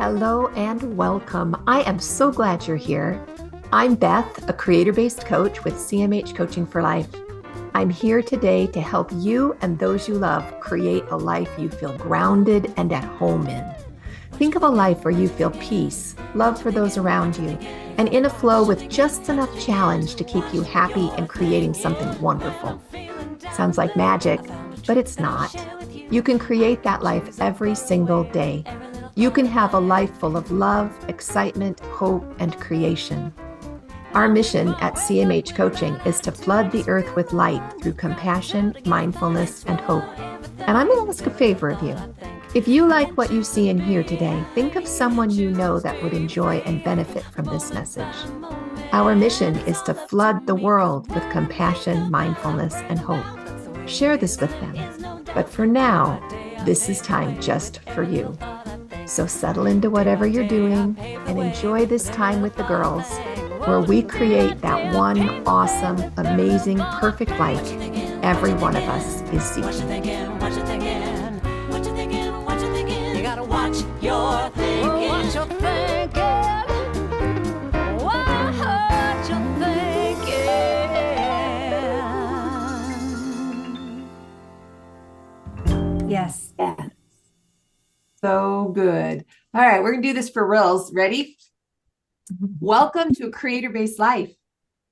Hello and welcome. I am so glad you're here. I'm Beth, a creator-based coach with CMH Coaching for Life. I'm here today to help you and those you love create a life you feel grounded and at home in. Think of a life where you feel peace, love for those around you, and in a flow with just enough challenge to keep you happy and creating something wonderful. Sounds like magic, but it's not. You can create that life every single day. You can have a life full of love, excitement, hope, and creation. Our mission at CMH Coaching is to flood the earth with light through compassion, mindfulness, and hope. And I'm going to ask a favor of you. If you like what you see and hear today, think of someone you know that would enjoy and benefit from this message. Our mission is to flood the world with compassion, mindfulness, and hope. Share this with them. But for now, this is time just for you. So settle into whatever you're doing and enjoy this time with the girls, where we create that one awesome, amazing, perfect life every one of us is seeking. You gotta watch your thinking. Watch your thinking. Watch your thinking. Yes. Yeah. So good. All right, we're going to do this for reals. Ready? Welcome to A Creator-Based Life,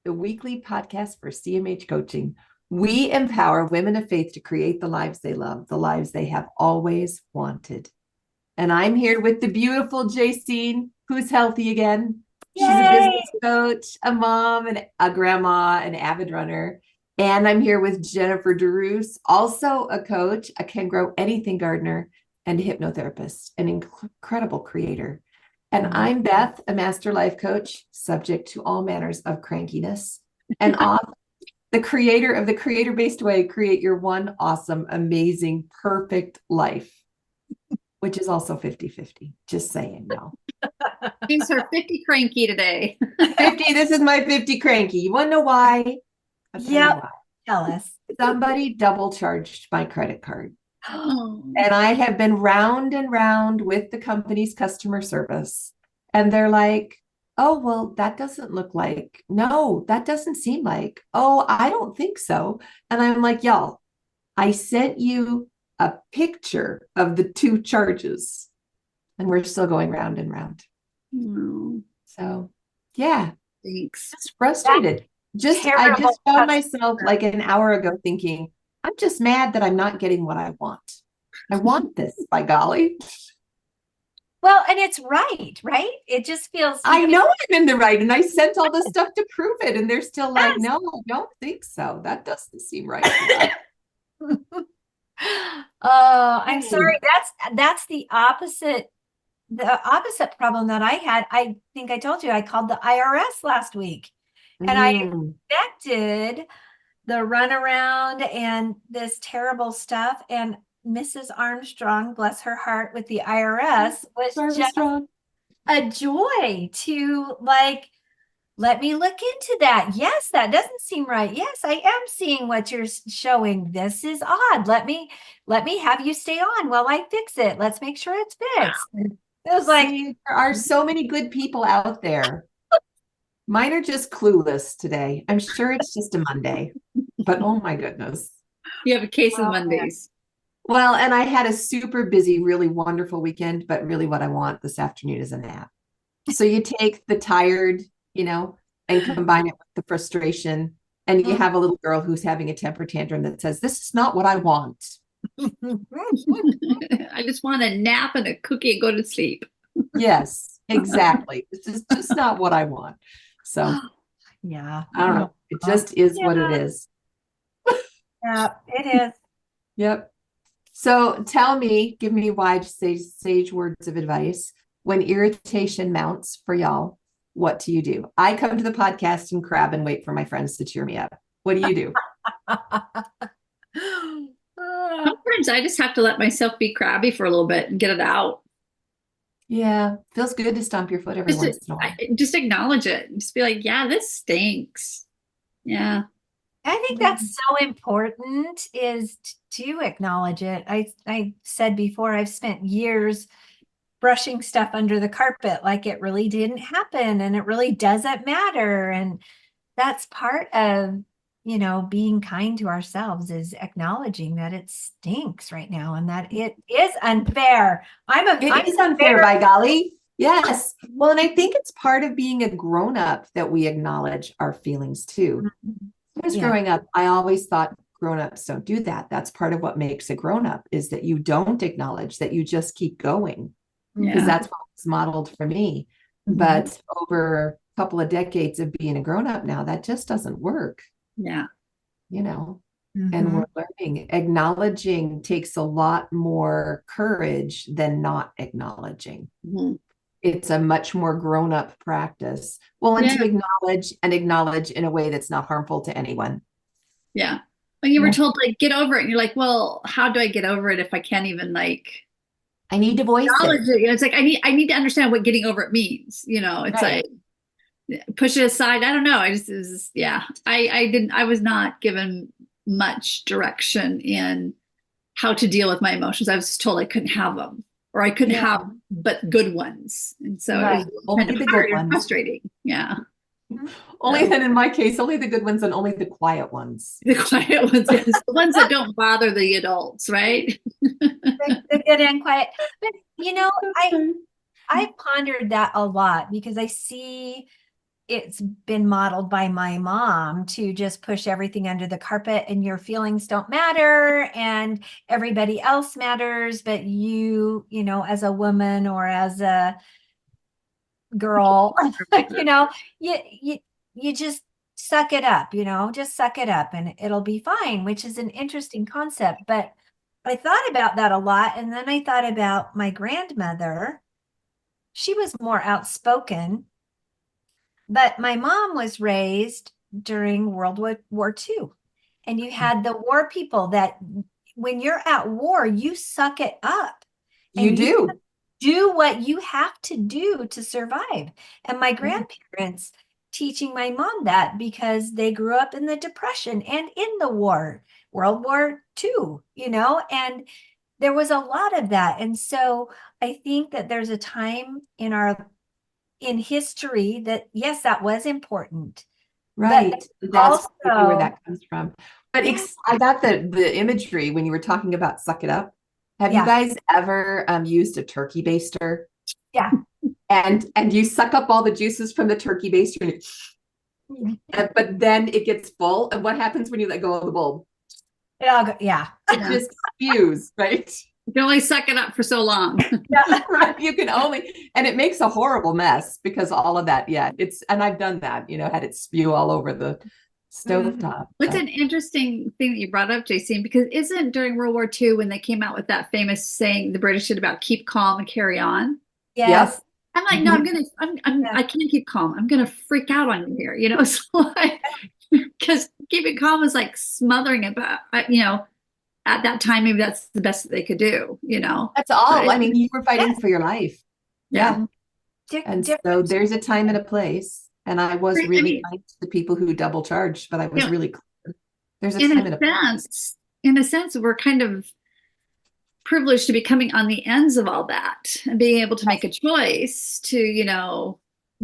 the weekly podcast for CMH Coaching. We empower women of faith to create the lives they love, the lives they have always wanted. And I'm here with the beautiful Jacine, who's healthy again. Yay! She's a business coach, a mom, and a grandma, an avid runner. And I'm here with Jennifer DeRoos, also a coach, a can grow anything gardener, and a hypnotherapist, an incredible creator. And I'm Beth, a master life coach, subject to all manners of crankiness, and the creator of the creator-based way, create your one awesome, amazing, perfect life, which is also 50-50. Just saying, no. She's her 50 cranky today. 50, this is my 50 cranky. You want to know why? I'll tell you Yep. why. Tell us. Somebody double charged my credit card. Oh. And I have been round and round with the company's customer service. And they're like, oh, well, that doesn't look like, no, that doesn't seem like, oh, I don't think so. And I'm like, y'all, I sent you a picture of the two charges and we're still going round and round. No, So yeah, thanks. just frustrated. I Terrible just customer. found myself like an hour ago thinking, I'm just mad that I'm not getting what I want. I want this, by golly. Well, and it's right? It just feels. I know I'm in the right, and I sent all this stuff to prove it, and they're still like, Yes. no, I don't think so. That doesn't seem right. Oh, I'm sorry. That's the opposite. The opposite problem that I had. I think I told you I called the IRS last week, and I expected the runaround and this terrible stuff. And Mrs. Armstrong, bless her heart, with the IRS was just a joy to like, let me look into that. Yes, that doesn't seem right. Yes, I am seeing what you're showing. This is odd. Let me have you stay on while I fix it. Let's make sure it's fixed. It was like, See, there are so many good people out there. Mine are just clueless today. I'm sure it's just a Monday, but oh my goodness. You have a case of Mondays. Well, and I had a super busy, really wonderful weekend, but really what I want this afternoon is a nap. So you take the tired, and combine it with the frustration, and you have a little girl who's having a temper tantrum that says, this is not what I want. I just want a nap and a cookie and go to sleep. Yes, exactly. This is just not what I want. So yeah, I don't know. It just is what it is. yeah, it is. Yep. So give me wise sage words of advice. When irritation mounts for y'all, what do you do? I come to the podcast and crab and wait for my friends to cheer me up. What do you do? Sometimes I just have to let myself be crabby for a little bit and get it out. Yeah, feels good to stomp your foot every once in a while. Just acknowledge it. Just be like, yeah, this stinks. Yeah. I think that's so important, is to acknowledge it. I said before, I've spent years brushing stuff under the carpet like it really didn't happen and it really doesn't matter. And that's part of, being kind to ourselves, is acknowledging that it stinks right now and that it is unfair. It is unfair, by golly. Yes. Well, and I think it's part of being a grown-up that we acknowledge our feelings too. I was growing up, I always thought grown-ups don't do that. That's part of what makes a grown-up, is that you don't acknowledge, that you just keep going. Because that's what was modeled for me. But over a couple of decades of being a grown-up now, that just doesn't work. Yeah. And we're learning. Acknowledging takes a lot more courage than not acknowledging. It's a much more grown-up practice. Well, and to acknowledge in a way that's not harmful to anyone. Yeah. When you were told, like, get over it, and you're like, well, how do I get over it if I can't even, like, I need to voice it. It's like, I need to understand what getting over it means. It's like, push it aside. I don't know. I was not given much direction in how to deal with my emotions. I was told I couldn't have them, or I couldn't have but good ones. And so it was kind of hard and frustrating. Yeah. Only then, in my case, only the good ones and only the quiet ones. The quiet ones, the ones that don't bother the adults, right? The good and quiet. But I pondered that a lot, because I see it's been modeled by my mom to just push everything under the carpet, and your feelings don't matter and everybody else matters, but you as a woman or as a girl, you just suck it up, just suck it up and it'll be fine, which is an interesting concept. But I thought about that a lot. And then I thought about my grandmother. She was more outspoken, but my mom was raised during World War II. And you had the war people that when you're at war, you suck it up. You do what you have to do to survive. And my grandparents teaching my mom that, because they grew up in the Depression and in the war, World War II, and there was a lot of that. And so I think that there's a time in history that, yes, that was important. Right. That's where that comes from. But I got the imagery when you were talking about suck it up. Have you guys ever used a turkey baster? Yeah. And you suck up all the juices from the turkey baster, but then it gets full. And what happens when you let go of the bulb? It just spews, right? You can only suck it up for so long. Right. You can only, and it makes a horrible mess because all of that. Yeah. And I've done that, had it spew all over the stovetop. What's an interesting thing that you brought up, JC, because isn't during World War II when they came out with that famous saying the British did about keep calm and carry on? Yes. I'm like, no, I can't keep calm. I'm going to freak out on you here, so like, because keeping calm is like smothering it, but at that time, maybe that's the best that they could do, That's all. But you were fighting for your life. Yeah. And so there's a time and a place. And I was really kind to the people who double charged, but I was really clear. There's a time and a place. In a sense, we're kind of privileged to be coming on the ends of all that and being able to make a choice to,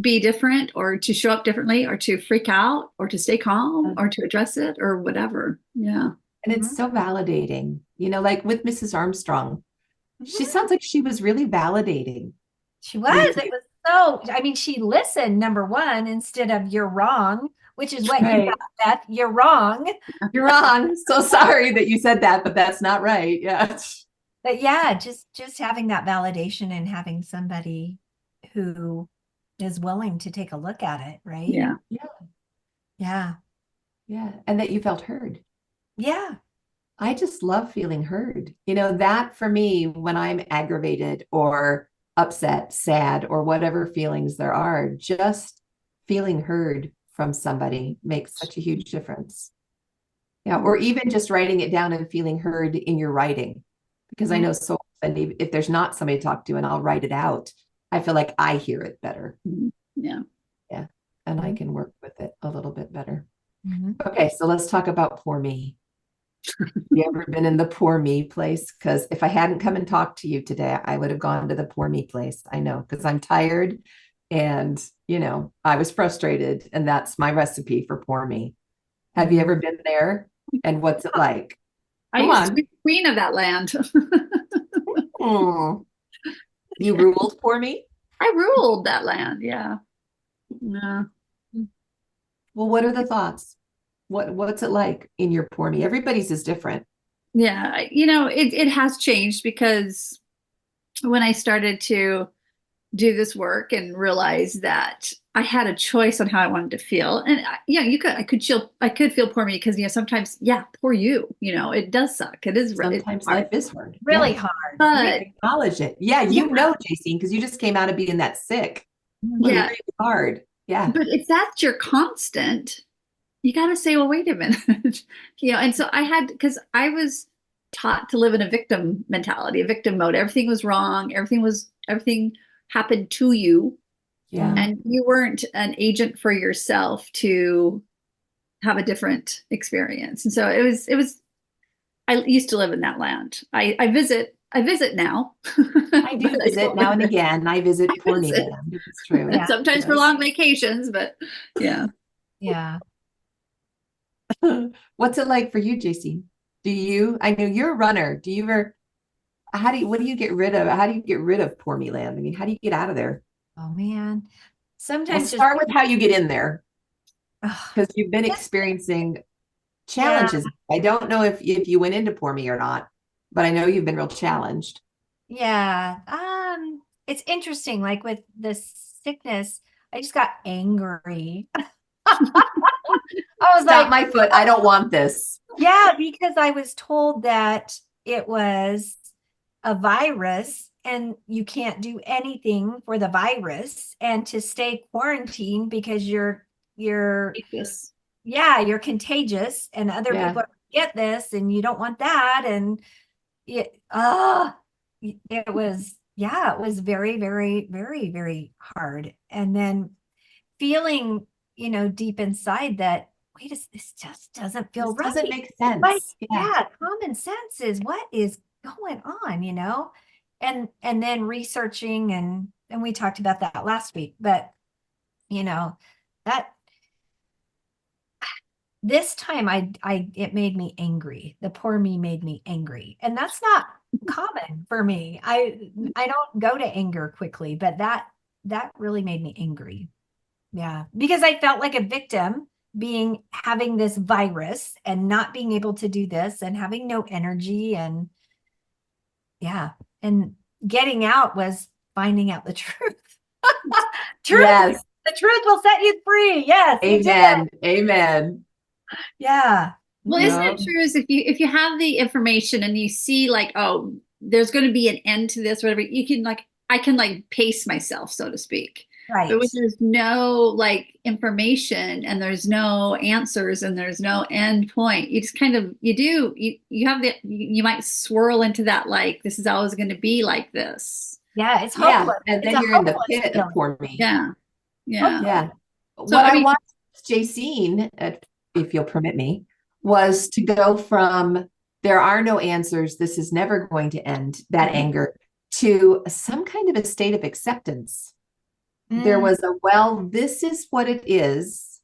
be different, or to show up differently, or to freak out, or to stay calm, or to address it, or whatever. Yeah. And it's so validating, like with Mrs. Armstrong, she sounds like she was really validating. She was. It was so, she listened, number one, instead of you're wrong, which is what you got, Beth. You're wrong. You're wrong. So sorry that you said that, but that's not right. Yeah. But yeah, just having that validation and having somebody who is willing to take a look at it, right? Yeah. Yeah. And that you felt heard. Yeah. I just love feeling heard. That for me, when I'm aggravated or upset, sad, or whatever feelings there are, just feeling heard from somebody makes such a huge difference. Yeah. Or even just writing it down and feeling heard in your writing. Because I know so often, if there's not somebody to talk to and I'll write it out, I feel like I hear it better. Yeah. And I can work with it a little bit better. Okay. So let's talk about poor me. You ever been in the poor me place? Because if I hadn't come and talked to you today, I would have gone to the poor me place. I know, because I'm tired and, I was frustrated, and that's my recipe for poor me. Have you ever been there? And what's it like? I Come used to on. be the queen of that land. Hmm. You ruled poor me? I ruled that land. Yeah. Yeah. Well, what are the thoughts? What's it like in your poor me? Everybody's is different. Yeah. It has changed because when I started to do this work and realize that I had a choice on how I wanted to feel. And I could feel poor me because, sometimes, poor you, it does suck. It's Sometimes hard. life is hard. Really Yeah. hard. But Acknowledge it. Yeah, Jacine, because you just came out of being that sick. yeah, Really hard. Yeah. but if that's your constant, you got to say, well, wait a minute, and so because I was taught to live in a victim mentality, a victim mode. Everything was wrong. Everything happened to you. Yeah. And you weren't an agent for yourself to have a different experience. And so I used to live in that land. I visit now. I do visit now and again. I visit poor me visit. land. It's true. Yeah. Sometimes for long vacations, but yeah. Yeah. What's it like for you, JC? I know you're a runner. What do you get rid of? How do you get rid of poor me land? I mean, how do you get out of there? Oh man. We'll Sometimes start with how you get in there, ugh, because you've been experiencing challenges. I don't know if you went into poor me or not, but I know you've been real challenged. yeah. It's interesting. Like with the sickness, I just got angry. I was Stop like, my foot. I don't want this. yeah, because I was told that it was a virus and you can't do anything for the virus and to stay quarantined because you're Yes. you're contagious and other Yeah. people get this and you don't want that. And it was very, very, very, very hard. And then feeling, deep inside that, wait, this just doesn't feel This right. doesn't make sense. Like, Yeah. common sense is what is going on, and then researching and we talked about that last week, but that this time it made me angry. The poor me made me angry. And that's not common for me. I don't go to anger quickly, but that really made me angry. Yeah, because I felt like a victim having this virus and not being able to do this and having no energy and getting out was finding out the truth. Yes. The truth will set you free. Yes. Amen. Amen. Yeah. Well, isn't it true is if you have the information and you see like, oh, there's going to be an end to this, whatever, you can I can pace myself, so to speak. Right. But when there's no information and there's no answers and there's no end point, you just kind of you might swirl into that this is always going to be like this. Yeah, it's hopeless. And then you're in the pit of poor me. Yeah. Yeah. Yeah. So, what I want Jacine, if you'll permit me, was to go from there are no answers, this is never going to end, that anger, to some kind of a state of acceptance. There was this is what it is,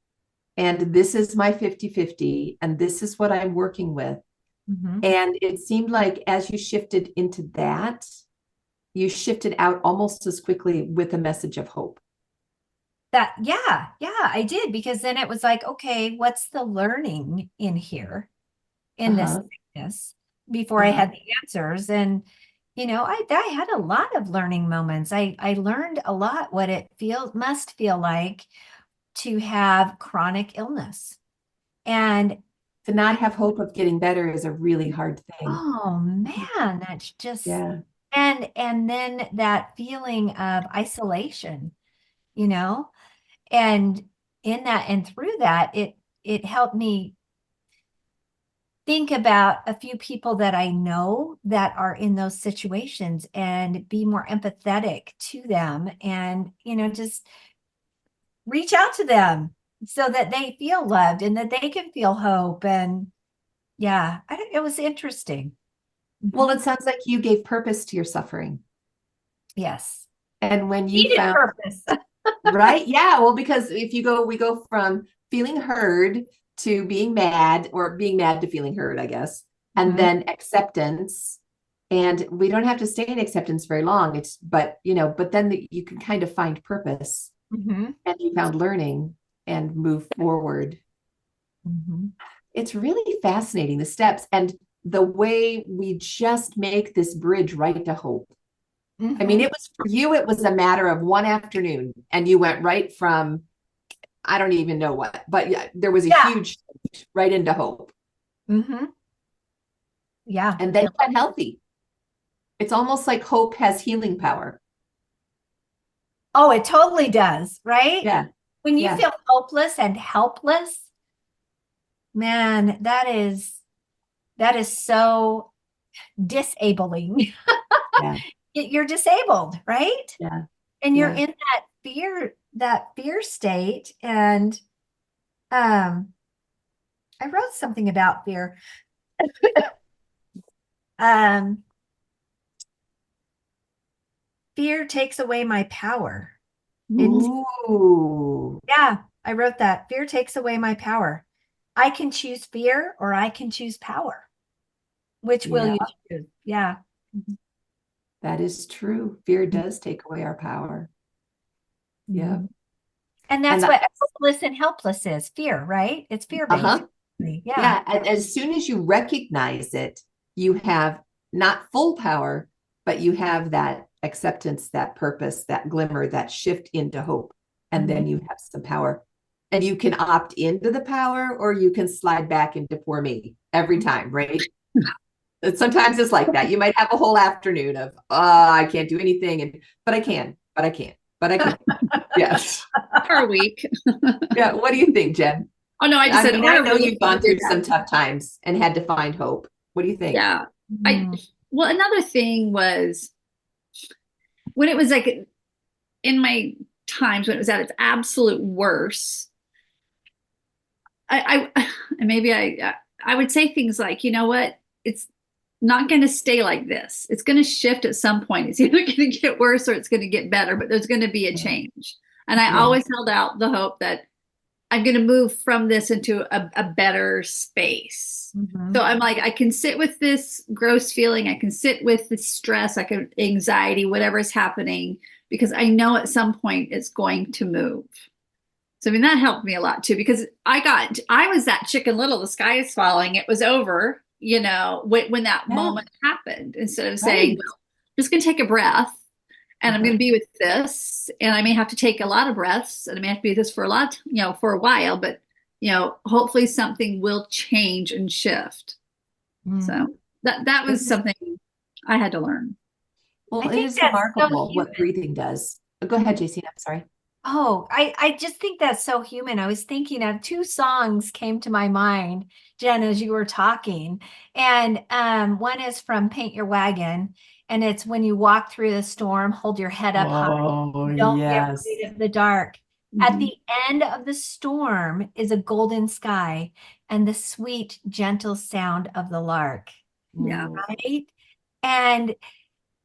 and this is my 50-50, and this is what I'm working with. And it seemed like as you shifted into that, you shifted out almost as quickly with a message of hope. I did, because then it was like, okay, what's the learning in here in this sickness before I had the answers? And I had a lot of learning moments. I learned a lot what it must feel like to have chronic illness and to not have hope of getting better is a really hard thing. Oh man, that's just and then that feeling of isolation, and in that and through that, it helped me think about a few people that I know that are in those situations and be more empathetic to them and, just reach out to them so that they feel loved and that they can feel hope. And Yeah, it was interesting. Well, it sounds like you gave purpose to your suffering. Yes. And when you Needed found purpose. right? Yeah. Well, because we go from feeling heard to being mad, or being mad to feeling heard, I guess, and Mhm. then acceptance. And we don't have to stay in acceptance very long. But then you can kind of find purpose, Mhm. and you found learning and move forward. Mhm. It's really fascinating, the steps and the way we just make this bridge right to hope. I mean, Mhm. it was for you, it was a matter of one afternoon, and you went right from, I don't even know what, but yeah, there was a Yeah. huge shift right into hope. Mhm. Yeah. And then you got healthy. It's almost like hope has healing power. Oh, it totally does, right? Yeah. When you Yeah. feel hopeless and helpless, man, that is so disabling. Yeah. You're disabled, right? Yeah. And you're Yeah. in that fear state. And I wrote something about fear. um, Fear takes away my power. Ooh. Yeah, I wrote that. Fear takes away my power. I can choose fear or I can choose power. Which will Yeah, you choose? Yeah. that is true. Fear does take away our power. Yeah. Mhm. And And that's what hopeless and helpless is, fear, right? It's fear-based. uh-huh. Yeah. Yeah. As soon as you recognize it, you have not full power, but you have that acceptance, that purpose, that glimmer, that shift into hope. And then you have some power. And you can opt into the power, or you can slide back into poor me every time, right? Sometimes it's like that. You might have a whole afternoon of, I can't do anything, but I can, but I can't, but I can. Yes. For a week. Yeah. What do you think, Jen? Oh no, I just I said mean, or I a know week you've gone to do through that. some tough times and had to find hope. What do you think? Yeah. Mhm. Well, another thing was when it was like in my times when it was at its absolute worst, I maybe I would say things like, you know what, it's not going to stay like this. It's going to shift at some point. It's either going to get worse or it's going to get better, but there's going to be a change. And I Yeah. always held out the hope that I'm going to move from this into a better space. Mhm. So I'm like, I can sit with this gross feeling. I can sit with the stress, I can anxiety, whatever is happening, because I know at some point it's going to move. So I mean, that helped me a lot too, because I was that Chicken Little, the sky is falling. It was over, when that Yeah. moment happened, instead of saying, Right. well, I'm just going to take a breath and I'm going to be with this. And I may have to take a lot of breaths and I may have to be with this for for a while, but hopefully something will change and shift. Mhm. So that was something I had to learn. Well, I it think is that's so remarkable what human. breathing does. Go ahead, JC. I'm sorry. Oh, I just think that's so human. I was thinking of two songs came to my mind, Jen, as you were talking. And one is from Paint Your Wagon, and it's when you walk through the storm, hold your head up high. Oh, Don't be yes. afraid of the dark. At Mhm. the end of the storm is a golden sky and the sweet, gentle sound of the lark. Yeah. Right? And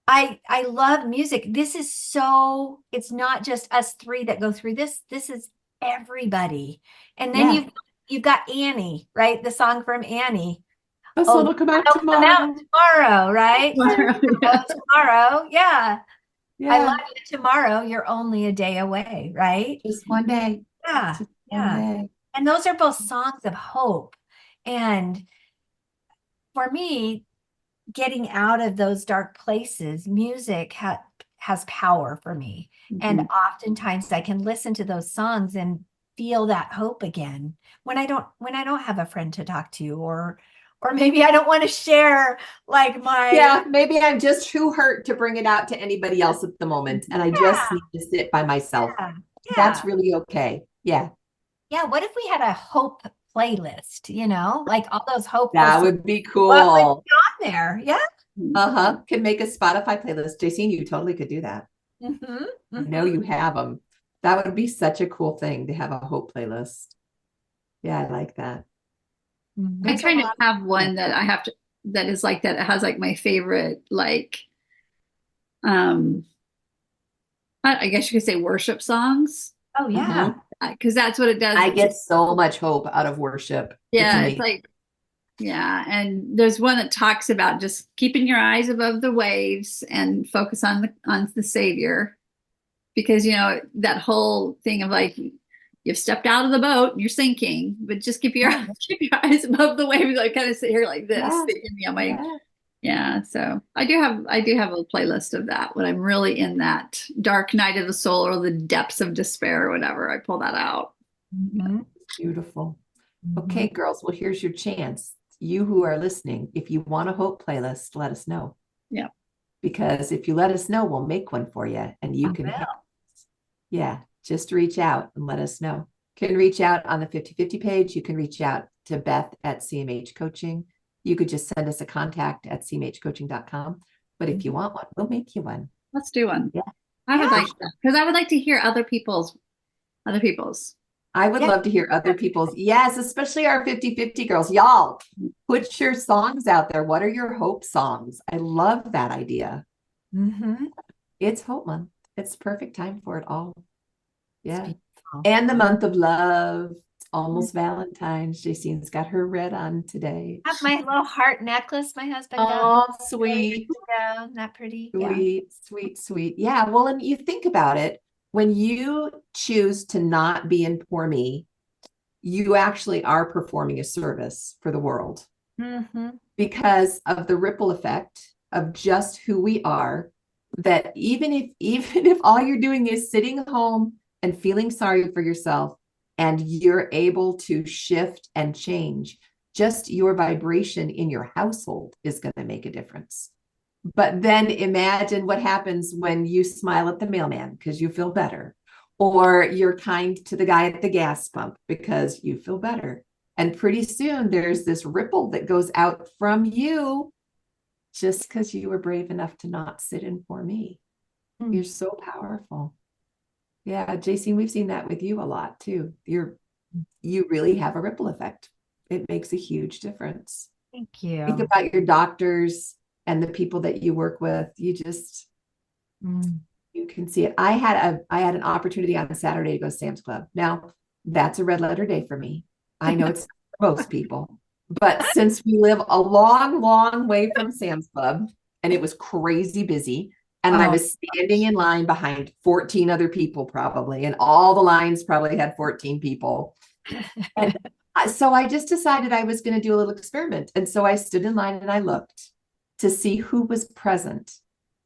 I love music. It's not just us three that go through this. This is everybody. And then Yeah. you've got Annie, right? The song from Annie. The sun will come out It'll come out tomorrow. tomorrow, right? Yeah. Tomorrow. Yeah. I love Yeah. you tomorrow. You're only a day away, right? Just one day. Yeah. Just one Yeah. day. And those are both songs of hope. And for me, getting out of those dark places, music has power for me. And Mhm. oftentimes I can listen to those songs and feel that hope again when I don't have a friend to talk to, or maybe I don't want to share like my Yeah, maybe I'm just too hurt to bring it out to anybody else at the moment, and I just need to sit by myself. yeah, That's yeah. really okay. Yeah, Yeah, what if we had a hope playlist, like all those hopeful that songs? would be What would cool. be on there? Yeah. Uh-huh. Could make a Spotify playlist. JC, you totally could do that. Mm-hmm. I know you have them. That would be such a cool thing to have a hope playlist. Yeah, I like that. Mhm. I There's a kind of lot- have one that I have to, that is like that. It has like my favorite, like, um, I guess you could say worship songs. Oh yeah. Because that's what it does. I get so much hope out of worship. Yeah, It's it's amazing. like, yeah. And there's one that talks about just keeping your eyes above the waves and focus on the Savior. Because, that whole thing of like, you've stepped out of the boat and you're sinking, but just keep your, Yeah. keep your eyes above the waves. I kind of sit here like this, Yeah. thinking, Yeah. yeah. So I do have a playlist of that when I'm really in that dark night of the soul or the depths of despair or whatever. I pull that out. Mhm. Beautiful. Mhm. Okay, girls. Well, here's your chance. You who are listening, if you want a hope playlist, let us know. Yeah. Because if you let us know, we'll make one for you and you I can will. have, yeah, just reach out and let us know. You can reach out on the 50/50 page. You can reach out to Beth at CMH Coaching. You could just send us a contact at cmhcoaching.com. But if you want one, we'll make you one. Let's do one. Yeah. I would Yeah. like that because I would like to hear other people's. I would Yeah. love to hear other people's. Yes, especially our 50/50 girls. Y'all, put your songs out there. What are your hope songs? I love that idea. Mhm. It's Hope Month. It's the perfect time for it all. Yeah. Beautiful. And the month of love. It's almost Valentine's. Jacine's got her red on today. I have my little heart necklace my husband got. Oh, sweet, Yeah, isn't that pretty? Yeah. sweet, sweet, sweet. Yeah. Well, and you think about it, when you choose to not be in poor me, you actually are performing a service for the world Mhm. because of the ripple effect of just who we are. That even if all you're doing is sitting home and feeling sorry for yourself, and you're able to shift and change, just your vibration in your household is going to make a difference. But then imagine what happens when you smile at the mailman because you feel better, or you're kind to the guy at the gas pump because you feel better. And pretty soon there's this ripple that goes out from you just because you were brave enough to not sit in for me. Mm. You're so powerful. Yeah, Jacine, we've seen that with you a lot too. You really have a ripple effect. It makes a huge difference. Thank Think you. about your doctors and the people that you work with. You can see it. I had an opportunity on Saturday to go to Sam's Club. Now, that's a red letter day for me. I know it's for most people, but since we live a long, long way from Sam's Club and it was crazy busy, and I Oh. was standing in line behind 14 other people probably, and all the lines probably had 14 people. And so I just decided I was going to do a little experiment. And so I stood in line and I looked to see who was present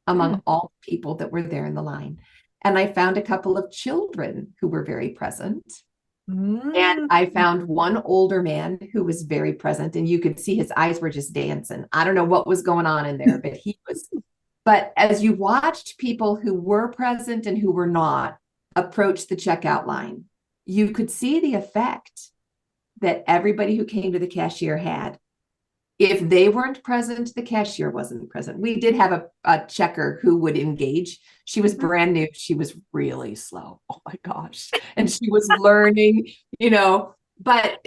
among all the people that were there in the line. And I found a couple of children who were very present. And I found one older man who was very present, and you could see his eyes were just dancing. I don't know what was going on in there, but he was. But as you watched people who were present and who were not approach the checkout line, you could see the effect that everybody who came to the cashier had. If they weren't present, the cashier wasn't present. We did have a checker who would engage. She was brand new. She was really slow. Oh my gosh. And she was learning, but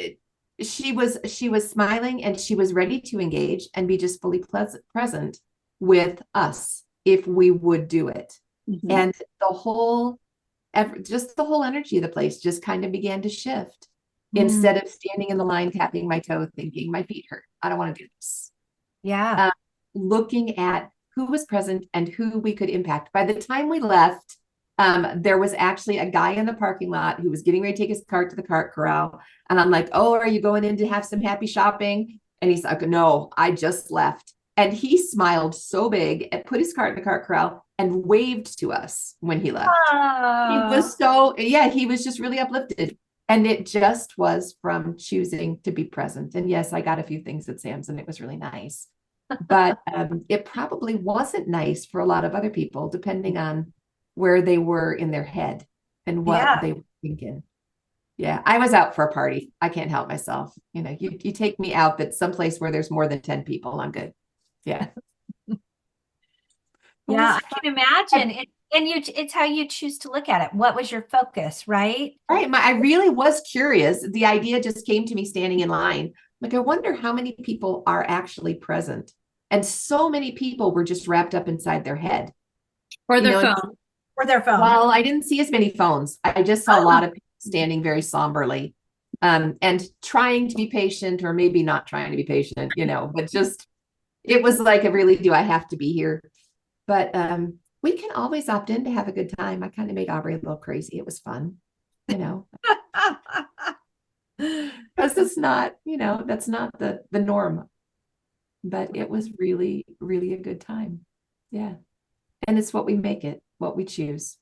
she was smiling and she was ready to engage and be just fully present with us if we would do it. Mhm. And the whole energy of the place just kind of began to shift. Instead of standing in the line, tapping my toe, thinking my feet hurt. I don't want to do this. Yeah. Looking at who was present and who we could impact. By the time we left, there was actually a guy in the parking lot who was getting ready to take his cart to the cart corral. And I'm like, oh, are you going in to have some happy shopping? And he's like, no, I just left. And he smiled so big and put his cart in the cart corral and waved to us when he left. He was he was just really uplifted. And it just was from choosing to be present. And yes, I got a few things at Sam's and it was really nice. But it probably wasn't nice for a lot of other people, depending on where they were in their head and what they were thinking. Yeah, I was out for a party. I can't help myself. You take me out, but someplace where there's more than 10 people, I'm good. Yeah. Yeah, I can imagine. It's how you choose to look at it. What was your focus, right? Right. I really was curious. The idea just came to me standing in line. Like, I wonder how many people are actually present. And so many people were just wrapped up inside their head. Or You their know, and- phone. Or their phone. Well, I didn't see as many phones. I just saw a lot of people standing very somberly, and trying to be patient, or maybe not trying to be patient, but just, it was like, really, do I have to be here? But we can always opt in to have a good time. I kind of made Aubrey a little crazy. It was fun, because it's not, that's not the norm. But it was really, really a good time. Yeah. And it's what we make it, what we choose.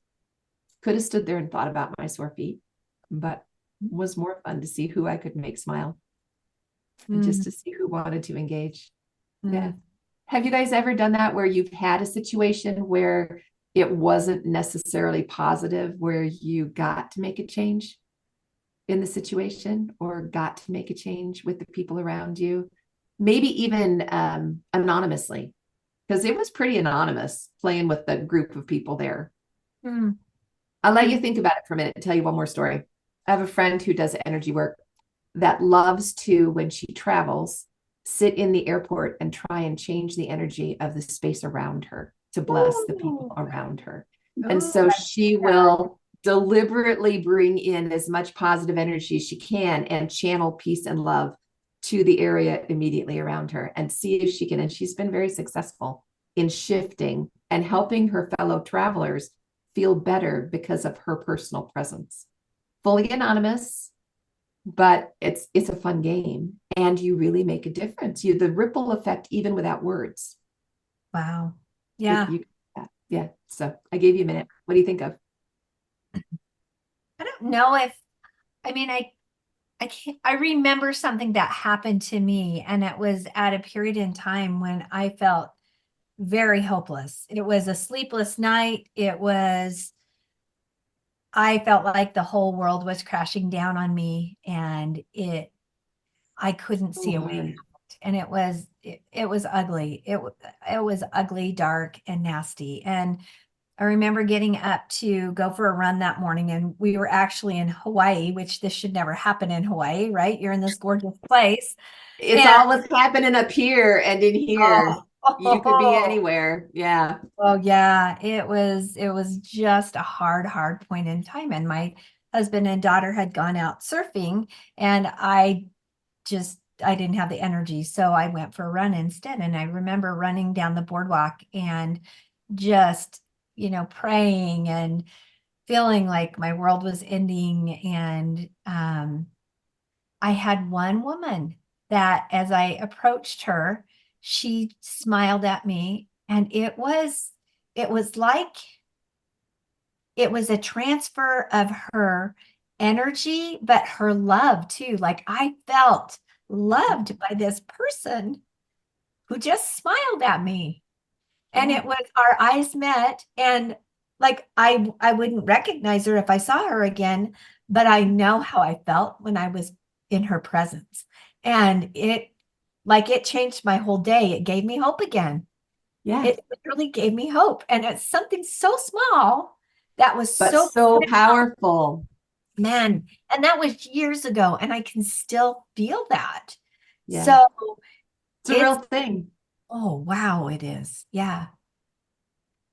Could have stood there and thought about my sore feet, but was more fun to see who I could make smile, and just to see who wanted to engage. Yeah. Have you guys ever done that, where you've had a situation where it wasn't necessarily positive, where you got to make a change in the situation, or got to make a change with the people around you? Maybe even anonymously, because it was pretty anonymous playing with the group of people there. I'll let you think about it for a minute and tell you one more story. I have a friend who does energy work that loves to, when she travels, sit in the airport and try and change the energy of the space around her to bless the people around her. And so she will deliberately bring in as much positive energy as she can and channel peace and love to the area immediately around her, and see if she can. And she's been very successful in shifting and helping her fellow travelers feel better because of her personal presence. Fully anonymous, but it's a fun game, and you really make a difference. The ripple effect, even without words. Wow. Yeah. Yeah. So I gave you a minute. What do you think of? I don't know if, I can't, I remember something that happened to me, and it was at a period in time when I felt very hopeless. It was a sleepless night. I felt like the whole world was crashing down on me, and I couldn't see a way out. And it was ugly. It was ugly, dark, and nasty. And I remember getting up to go for a run that morning, and we were actually in Hawaii, which this should never happen in Hawaii, right? You're in this gorgeous place. It's all what's happening up here and in here. You could be anywhere. Yeah. Oh yeah, it was just a hard point in time. And my husband and daughter had gone out surfing, and I didn't have the energy. So I went for a run instead. And I remember running down the boardwalk and just, praying and feeling like my world was ending. And I had one woman that, as I approached her, she smiled at me, and it was like it was a transfer of her energy, but her love too. Like, I felt loved by this person who just smiled at me. And it was, our eyes met, and like, I wouldn't recognize her if I saw her again, but I know how I felt when I was in her presence. And it changed my whole day. It gave me hope again. Yeah. It literally gave me hope. And it's something so small that was so powerful. Man. And that was years ago, and I can still feel that. Yeah. So it's a real thing. Oh, wow, it is. Yeah.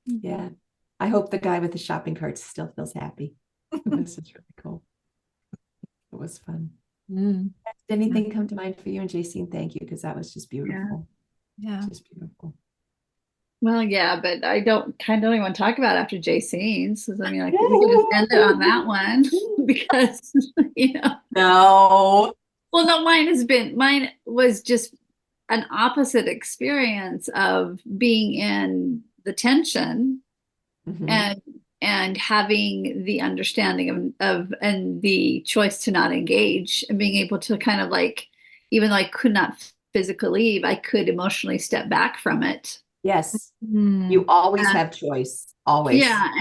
Yeah. I hope the guy with the shopping carts still feels happy. This is really cool. It was fun. Did anything come to mind for you and Jacine? Thank you, because that was just beautiful. Yeah. Just beautiful. Well, yeah, but I don't even want to talk about after Jacine's. So, we could just end it on that one because, No. Well, no, mine was just an opposite experience of being in the tension and having the understanding of and the choice to not engage, and being able to kind of even though I could not physically leave, I could emotionally step back from it. Yes. You always have choice. Always. Yeah.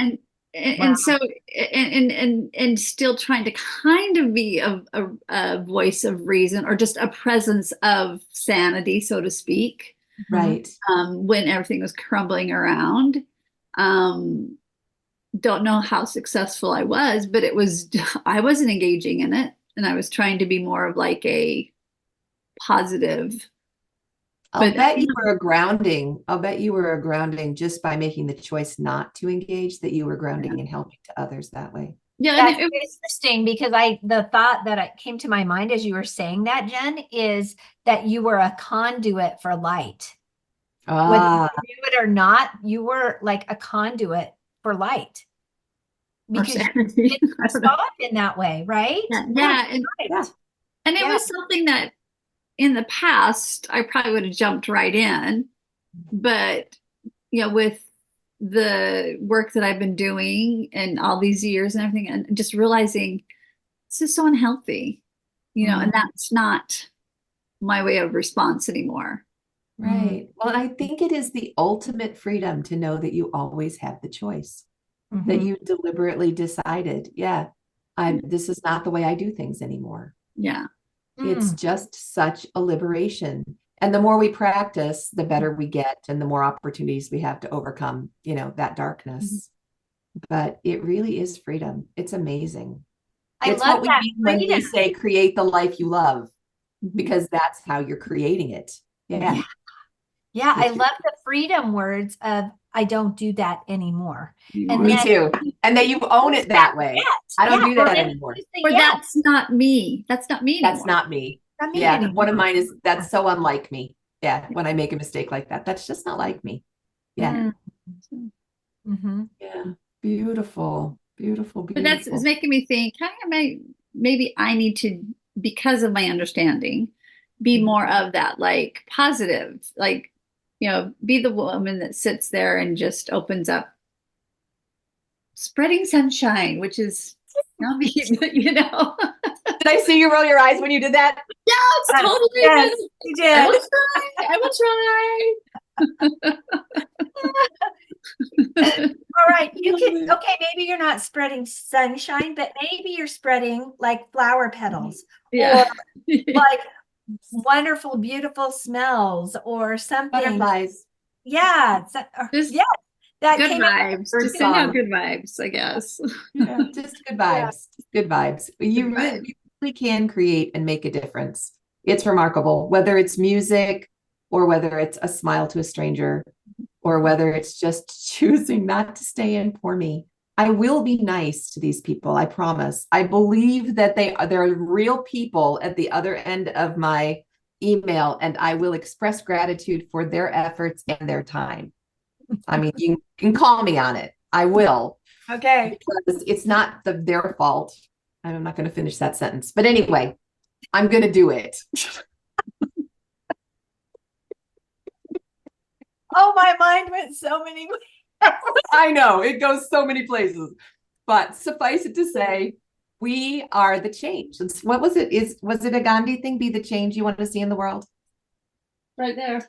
And so and still trying to kind of be a voice of reason, or just a presence of sanity, so to speak. Right. When everything was crumbling around. Don't know how successful I was, but I wasn't engaging in it, and I was trying to be more of like a positive. I'll But bet you were a grounding. I'll bet you were a grounding just by making the choice not to engage, that you were grounding and helping to others that way. yeah, That's and interesting because the thought that came to my mind as you were saying that, Jen, is that you were a conduit for light. Whether you knew it or not, you were like a conduit for light. Because you didn't respond in that way, right? Yeah. And it was something that in the past, I probably would have jumped right in. But, with the work that I've been doing and all these years and everything, and just realizing this is so unhealthy, and that's not my way of response anymore. Right. Well, I think it is the ultimate freedom to know that you always have the choice, that you deliberately decided, this is not the way I do things anymore. Yeah. It's just such a liberation. And the more we practice, the better we get and the more opportunities we have to overcome, that darkness. But it really is freedom. It's amazing. It's what we mean when we say create the life you love, because that's how you're creating it. Yeah. Yeah, I love the freedom words of I don't do that anymore. And me too. And that you own it that way. I don't do that anymore. Or that's not me. That's not me anymore. That's not me. Yeah, one of mine is that's so unlike me. Yeah, when I make a mistake like that, that's just not like me. Yeah. Yeah. Beautiful, beautiful, beautiful. But that's it's making me think, maybe I need to, because of my understanding, be more of that, like positive, like, be the woman that sits there and just opens up, spreading sunshine, which is not me, but Did I see you roll your eyes when you did that? Yes, totally. Yes, you did. I will try. All right. Maybe you're not spreading sunshine, but maybe you're spreading like flower petals or like wonderful, beautiful smells or something. Butterflies. Yeah. That good vibes. Just send out good vibes, I guess. Yeah, just good vibes. Good vibes. You really can create and make a difference. It's remarkable, whether it's music or whether it's a smile to a stranger or whether it's just choosing not to stay in for me. I will be nice to these people. I promise. I believe that there are real people at the other end of my email, and I will express gratitude for their efforts and their time. I mean, you can call me on it. I will. Okay. Because it's not their fault. I'm not going to finish that sentence. But anyway, I'm going to do it. Oh, my mind went so many ways. I know it goes so many places, but suffice it to say, we are the change. What was it? Was it a Gandhi thing? Be the change you want to see in the world. Right there.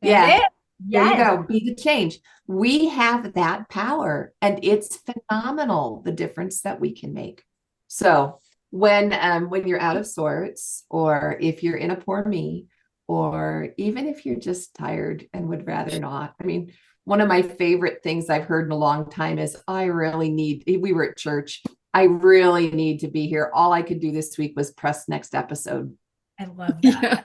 Yeah. There you go. Be the change. We have that power, and it's phenomenal, the difference that we can make. So when you're out of sorts, or if you're in a poor me, or even if you're just tired and would rather not, I mean, one of my favorite things I've heard in a long time is we were at church. I really need to be here. All I could do this week was press next episode. I love that.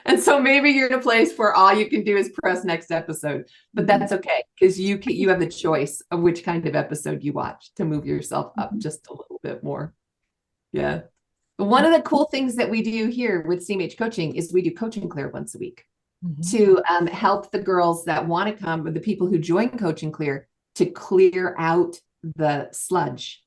And so maybe you're in a place where all you can do is press next episode, but that's okay, because you have the choice of which kind of episode you watch to move yourself up just a little bit more. Yeah. But one of the cool things that we do here with CMH Coaching is we do Coaching Clear once a week to help the girls that want to come, or the people who join Coaching Clear, to clear out the sludge.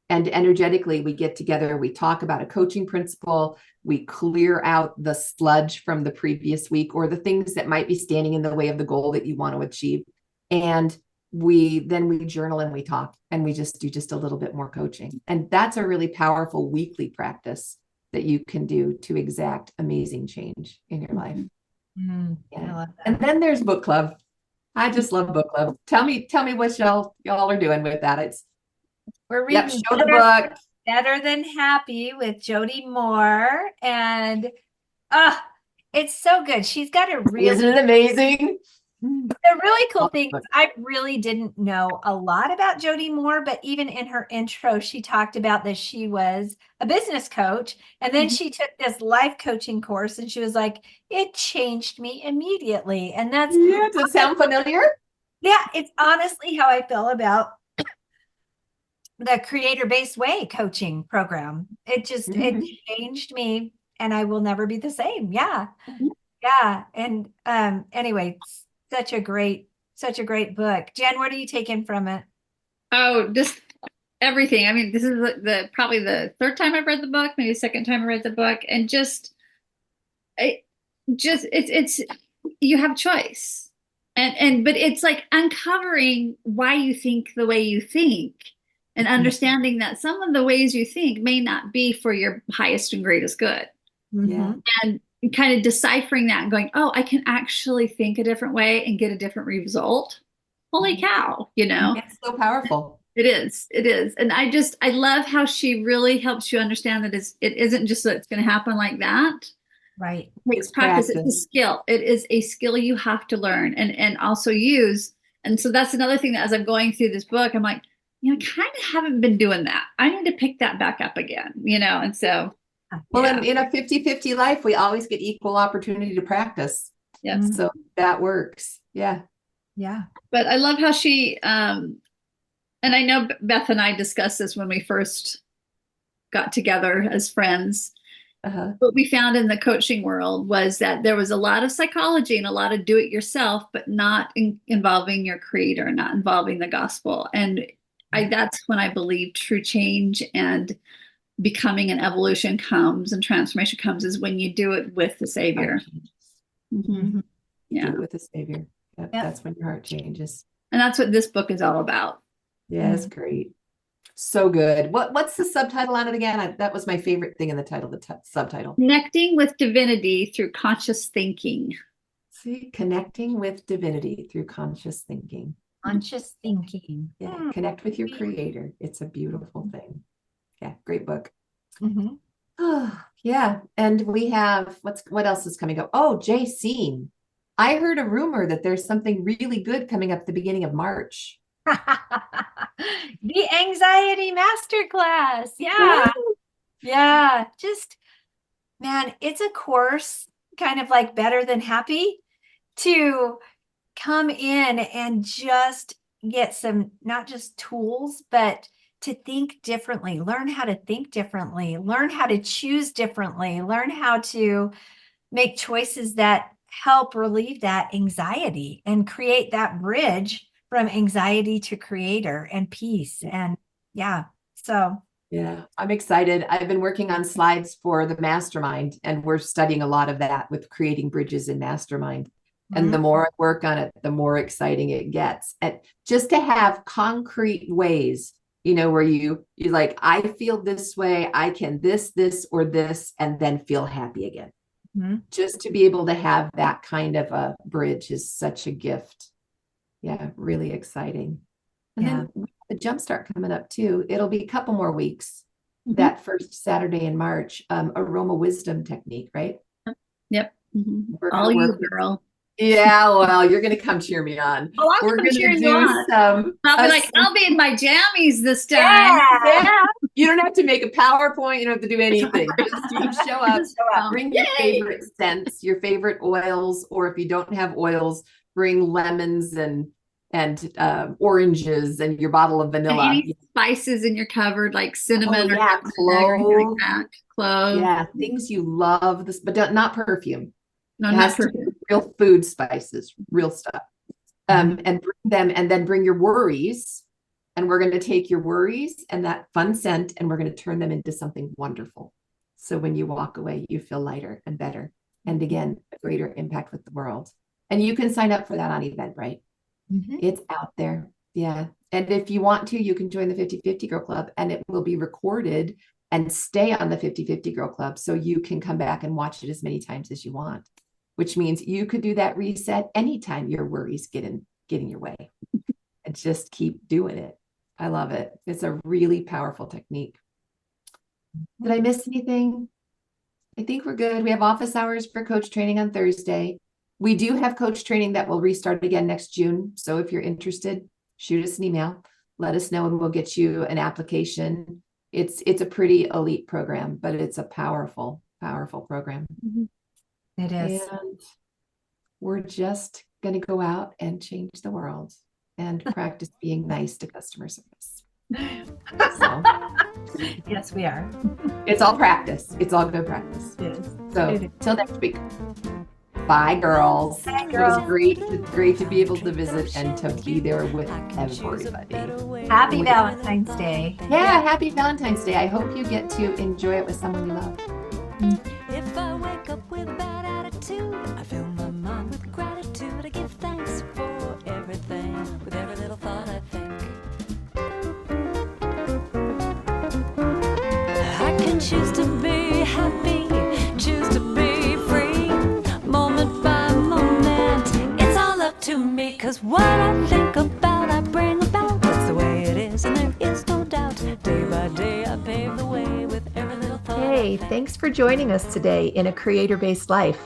And energetically, we get together, we talk about a coaching principle, we clear out the sludge from the previous week or the things that might be standing in the way of the goal that you want to achieve. And we journal and we talk, and we just do just a little bit more coaching. And that's a really powerful weekly practice that you can do to exact amazing change in your life. Yeah. And then there's book club. I just love book club. Tell me what y'all are doing with that. We're reading show the book. Better Than Happy with Jody Moore, and it's so good. She's got a really Isn't it amazing? The really cool thing is I really didn't know a lot about Jody Moore, but even in her intro, she talked about that she was a business coach. And then she took this life coaching course and she was like, it changed me immediately. And that's, Yeah, does it sound familiar? yeah, it's honestly how I feel about the creator-based way coaching program. It just, it changed me and I will never be the same. Yeah. Yeah. And anyway, such a great book. Jen, what are you taking from it? Oh, just everything. I mean, this is the probably the third time I've read the book, maybe the second time I read the book, and it's you have choice, and but it's like uncovering why you think the way you think, and understanding that some of the ways you think may not be for your highest and greatest good. Yeah. And kind of deciphering that and going, oh, I can actually think a different way and get a different result. Holy cow, It's so powerful. It is. And I love how she really helps you understand that it isn't just that it's going to happen like that. Right. It takes practice. It's a skill. It is a skill you have to learn and also use. And so that's another thing that as I'm going through this book, I'm like, I kind of haven't been doing that. I need to pick that back up again, and so. Well, in a 50-50 life, we always get equal opportunity to practice. Yes. So that works. Yeah. Yeah. But I love how she, and I know Beth and I discussed this when we first got together as friends. What we found in the coaching world was that there was a lot of psychology and a lot of do-it-yourself, but not involving your creator, not involving the gospel. And that's when I believe true change and becoming an evolution comes and transformation comes, is when you do it with the Savior. Yeah, do it with the Savior. That's when your heart changes. And that's what this book is all about. Yeah, it's great. So good. What's the subtitle on it again? That was my favorite thing in the title, the subtitle. Connecting with Divinity Through Conscious Thinking. See, connecting with divinity through conscious thinking. Conscious thinking. Yeah, connect with your creator. It's a beautiful thing. Yeah, great book. Yeah, and we have what else is coming up? Oh, Jay Scene. I heard a rumor that there's something really good coming up at the beginning of March. The anxiety masterclass. Yeah. Yeah. Just, man, it's a course kind of like Better Than Happy to come in and just get some, not just tools, but to think differently, learn how to think differently, learn how to choose differently, learn how to make choices that help relieve that anxiety and create that bridge from anxiety to creator and peace. And yeah, I'm excited. I've been working on slides for the mastermind, and we're studying a lot of that with creating bridges in mastermind. And the more I work on it, the more exciting it gets. And just to have concrete ways, where you like, I feel this way, I can this, or this, and then feel happy again. Just to be able to have that kind of a bridge is such a gift. Yeah, really exciting. And then the Jumpstart coming up too. It'll be a couple more weeks. That first Saturday in March, Aroma Wisdom technique, right? Yep. All you, girl. Yeah, well, you're going to come cheer me on. Oh, we're going to do some. I'll be like, I'll be in my jammies this time. Yeah. You don't have to make a PowerPoint. You don't have to do anything. Just show up. Bring your favorite scents, your favorite oils, or if you don't have oils, bring lemons and oranges and your bottle of vanilla. And any spices in your cupboard, like cinnamon or clove. Clove. Yeah, things you love, but not perfume. No, not perfume. Real food spices, real stuff. And bring them, and then bring your worries. And we're going to take your worries and that fun scent, and we're going to turn them into something wonderful. So when you walk away, you feel lighter and better. And again, a greater impact with the world. And you can sign up for that on Eventbrite. It's out there. Yeah. And if you want to, you can join the 50/50 Girl Club, and it will be recorded and stay on the 50/50 Girl Club. So you can come back and watch it as many times as you want, which means you could do that reset anytime your worries get in your way, and just keep doing it. I love it. It's a really powerful technique. Did I miss anything? I think we're good. We have office hours for coach training on Thursday. We do have coach training that will restart again next June. So if you're interested, shoot us an email, let us know, and we'll get you an application. It's a pretty elite program, but it's a powerful, powerful program. It is. And we're just going to go out and change the world and practice being nice to customer service. So Yes, we are. it's all practice. It's all good practice. Yes. So till next week. Bye, girls. Bye, It was girls. great to be able to visit and to be there with everybody. Happy Valentine's Day. Yeah, happy Valentine's Day. I hope you get to enjoy it with someone you love. If I wake up with a bad attitude, I fill my mind with gratitude. I give thanks for everything, with every little thought I think. I can choose to be happy, choose to be free, moment by moment. It's all up to me, 'cause what I think about, I bring about. That's the way it is, and there is no doubt. Day by day, I pave the way with every little thought. Hey, thanks for joining us today in A Creator-Based Life.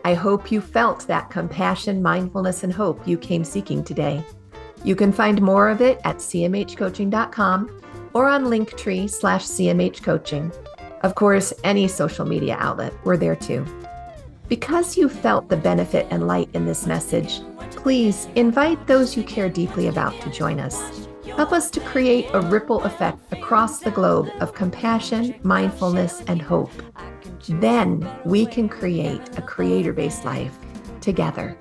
I hope you felt that compassion, mindfulness, and hope you came seeking today. You can find more of it at cmhcoaching.com or on Linktree/CMHcoaching. Of course, any social media outlet, we're there too. Because you felt the benefit and light in this message, please invite those you care deeply about to join us. Help us to create a ripple effect across the globe of compassion, mindfulness, and hope. Then we can create a creator-based life together.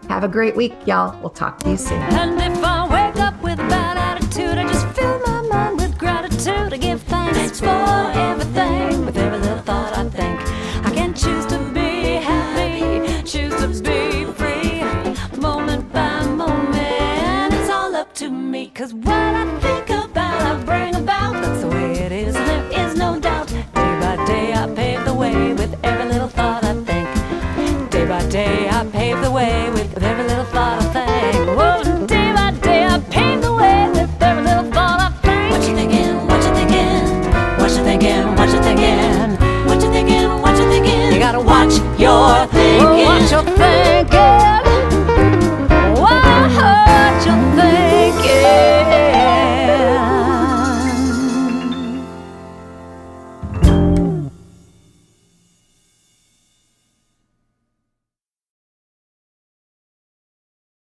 Have a great week, y'all. We'll talk to you soon. And if I wake up with a bad attitude, I just fill my mind with gratitude. I give thanks for everything, with every little thought I think. I can choose to be happy, choose to be free, moment by moment. It's all up to me, 'cause what I think about, I bring about. That's the way it is, and there is no doubt. Day by day, I pave the way with every little thought I think. Day by day, I pave the way with